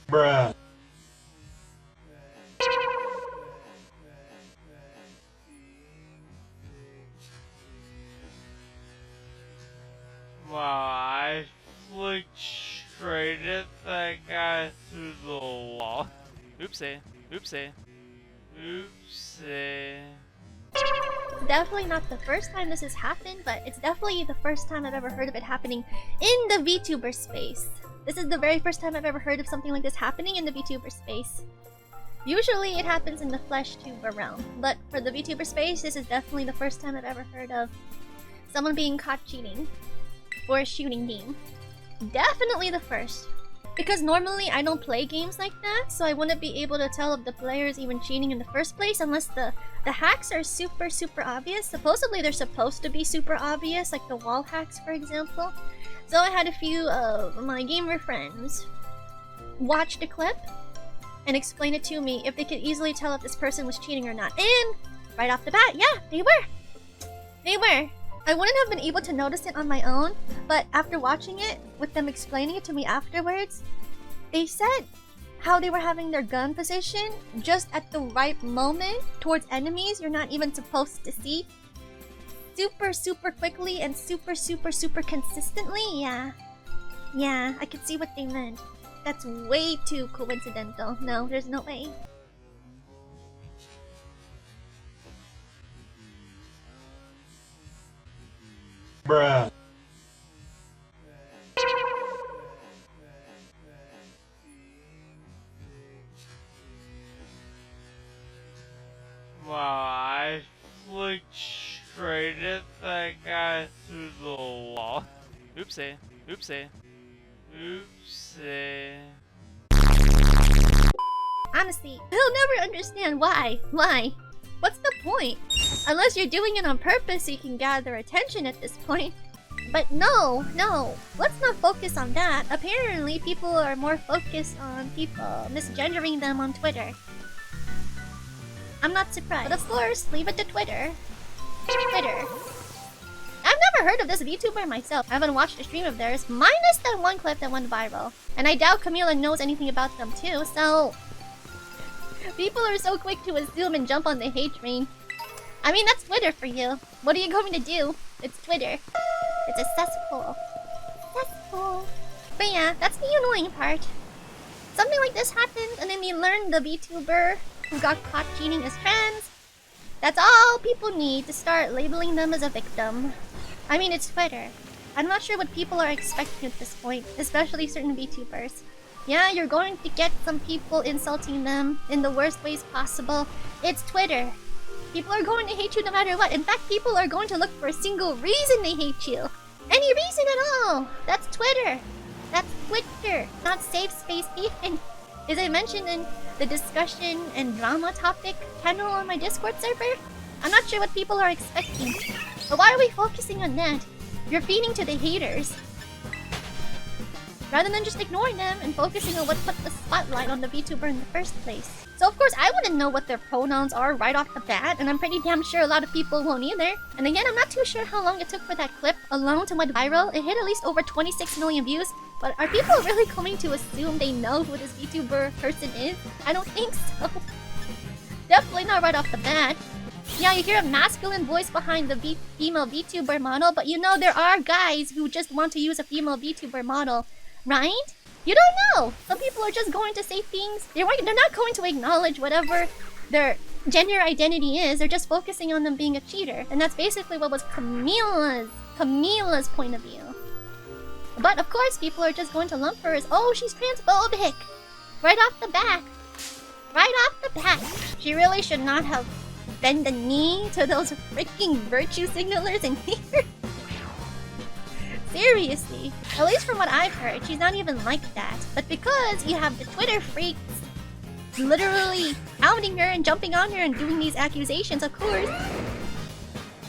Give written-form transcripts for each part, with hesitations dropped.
Bruh. Wow, I flicked straight at that guy through the wall. Oopsie. Oopsie. Oopsie. It's definitely not the first time this has happened, but it's definitely the first time I've ever heard of it happening in the VTuber space. This is the very first time I've ever heard of something like this happening in the VTuber space. Usually it happens in the FleshTuber realm, but for the VTuber space, this is definitely the first time I've ever heard of someone being caught cheating for a shooting game. Definitely the first. Because normally I don't play games like that, so I wouldn't be able to tell if the player is even cheating in the first place unless the hacks are super obvious. Supposedly they're supposed to be super obvious, like the wall hacks for example. So I had a few of my gamer friends watch the clip and explain it to me if they could easily tell if this person was cheating or not. And right off the bat, yeah, they were. They were. I wouldn't have been able to notice it on my own, but after watching it, with them explaining it to me afterwards, they said how they were having their gun position just at the right moment towards enemies you're not even supposed to see. Super quickly and super consistently, yeah. Yeah, I could see what they meant. That's way too coincidental. No, there's no way. Bruh. Wow, I flicked straight at that guy through the wall. Oopsie. Oopsie. Oopsie. Honestly, I'll never understand why. Why? What's the point? Unless you're doing it on purpose so you can gather attention at this point. But no, let's not focus on that. Apparently, people are more focused on people misgendering them on Twitter. I'm not surprised. But of course, leave it to Twitter. Twitter. I've never heard of this VTuber myself. I haven't watched a stream of theirs, minus that one clip that went viral. And I doubt Miella knows anything about them too, so... People are so quick to assume and jump on the hate train. I mean, that's Twitter for you. What are you going to do? It's Twitter. It's a cesspool. Cesspool. But yeah, that's the annoying part. Something like this happened, and then you learn the VTuber who got caught cheating is trans. That's all people need to start labeling them as a victim. I mean, it's Twitter. I'm not sure what people are expecting at this point, especially certain VTubers. Yeah, you're going to get some people insulting them in the worst ways possible. It's Twitter. People are going to hate you no matter what. In fact, people are going to look for a single reason they hate you. Any reason at all. That's Twitter. That's Twitter. Not safe space even. As I mentioned in the discussion and drama topic panel on my Discord server, I'm not sure what people are expecting. But why are we focusing on that? You're feeding to the haters. Rather than just ignoring them and focusing on what put the spotlight on the VTuber in the first place. So of course I wouldn't know what their pronouns are right off the bat, and I'm pretty damn sure a lot of people won't either. And again, I'm not too sure how long it took for that clip alone to went viral. It hit at least over 26 million views. But are people really going to assume they know who this VTuber person is? I don't think so. Definitely not right off the bat. Yeah, you hear a masculine voice behind the female VTuber model, but you know there are guys who just want to use a female VTuber model. Right? You don't know! Some people are just going to say things. They're not going to acknowledge whatever their gender identity is. They're just focusing on them being a cheater. And that's basically what was Camilla's point of view. But of course, people are just going to lump her as, oh, she's transphobic! Right off the bat. Right off the bat. She really should not have bent the knee to those freaking virtue signalers in here. Seriously. At least from what I've heard, she's not even like that. But because you have the Twitter freaks literally outing her and jumping on her and doing these accusations, of course,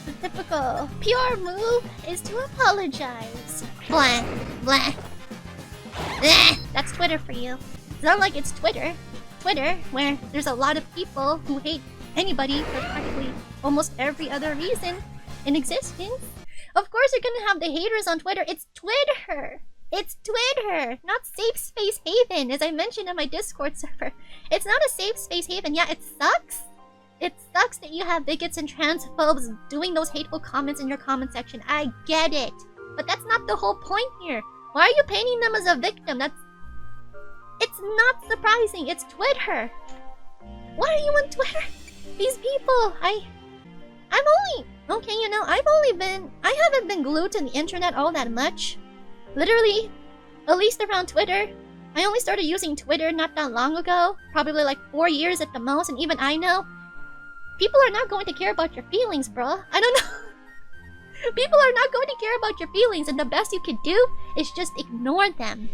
the typical PR move is to apologize. Blah, blah. That's Twitter for you. It's not like it's Twitter, where there's a lot of people who hate anybody for practically almost every other reason in existence. Of course you're gonna have the haters on Twitter. It's Twitter. It's Twitter, not Safe Space Haven, as I mentioned in my Discord server. It's not a safe space haven. Yeah, it sucks. It sucks that you have bigots and transphobes doing those hateful comments in your comment section. I get it. But that's not the whole point here. Why are you painting them as a victim? It's not surprising. It's Twitter. Why are you on Twitter? These people, I haven't been glued to the internet all that much. Literally, at least around Twitter. I only started using Twitter not that long ago. Probably like 4 years at the most, and even I know people are not going to care about your feelings, bro. I don't know. People are not going to care about your feelings, and the best you can do is just ignore them.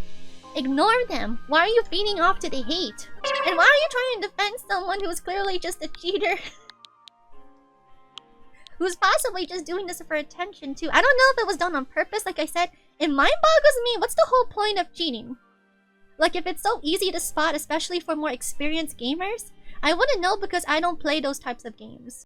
Ignore them. Why are you feeding off to the hate? And why are you trying to defend someone who's clearly just a cheater? Who's possibly just doing this for attention too? I don't know if it was done on purpose. Like I said, it mind boggles me. What's the whole point of cheating? Like, if it's so easy to spot, especially for more experienced gamers, I wouldn't know because I don't play those types of games.